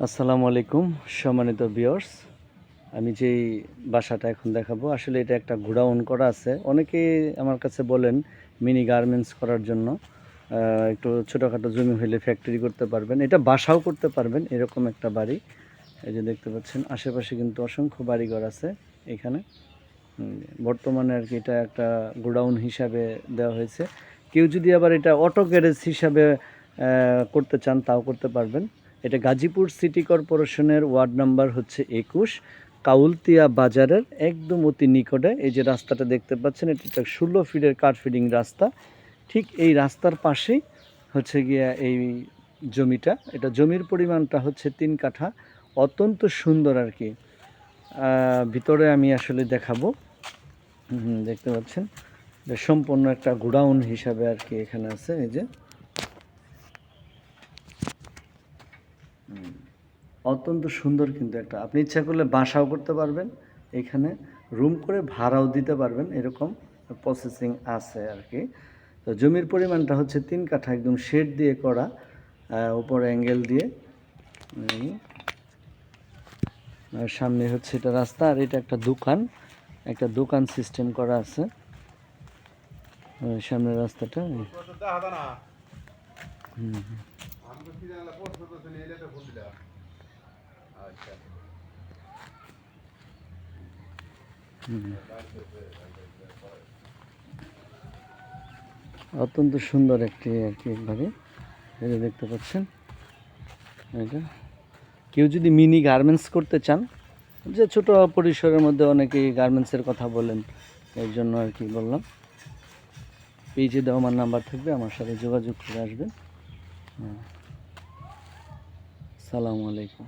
আসসালামু আলাইকুম সম্মানিত ভিউয়ার্স। আমি যেই বাসাটা এখন দেখাবো আসলে এটা একটা গোডাউন করা আছে। অনেকেই আমার কাছে বলেন মিনি গার্মেন্টস করার জন্য একটু ছোটোখাটো জমি হলে ফ্যাক্টরি করতে পারবেন, এটা বাসাও করতে পারবেন। এরকম একটা বাড়ি এই যে দেখতে পাচ্ছেন, আশেপাশে কিন্তু অসংখ্য বাড়িঘর আছে এখানে। বর্তমানে আর কি এটা একটা গোডাউন হিসাবে দেওয়া হয়েছে। কেউ যদি আবার এটা অটো গ্যারেজ হিসাবে করতে চান তাও করতে পারবেন। এটা গাজীপুর সিটি কর্পোরেশনের ওয়ার্ড নাম্বার হচ্ছে ২১, কাউলতিয়া বাজারের একদম অতি নিকটে। এই যে রাস্তাটা দেখতে পাচ্ছেন, এটা একটা ১৬ ফিটের কার ফিডিং রাস্তা। ঠিক এই রাস্তার পাশেই হচ্ছে গিয়া এই জমিটা। এটা জমির পরিমাণটা হচ্ছে ৩ কাঠা, অত্যন্ত সুন্দর আর কি। ভিতরে আমি আসলে দেখাবো। দেখতে পাচ্ছেন এটা সম্পূর্ণ একটা গোডাউন হিসাবে আর কি এখানে আছে। এই যে অত্যন্ত সুন্দর, কিন্তু একটা আপনি ইচ্ছা করলে বাসাও করতে পারবেন, এখানে রুম করে ভাড়াও দিতে পারবেন, এরকম প্রসেসিং আছে আর কি। তো জমির পরিমাণটা হচ্ছে ৩ কাঠা, একদম শেড দিয়ে করা, উপরে অ্যাঙ্গেল দিয়ে। আর সামনে হচ্ছে এটা রাস্তা, আর এটা একটা দোকান সিস্টেম করা আছে সামনের রাস্তাটা। অত্যন্ত সুন্দর একটি আর কি বাড়ি, এটা দেখতে পাচ্ছেন। এটা কেউ যদি মিনি গার্মেন্টস করতে চান, যে ছোট পরিসরের মধ্যে অনেকেই গার্মেন্টসের কথা বলেন, এর জন্য আর কি বললাম। পেজে দেওয়া আমার নাম্বার থাকবে, আমার সাথে যোগাযোগ করে আসবেন। সালামু আলাইকুম।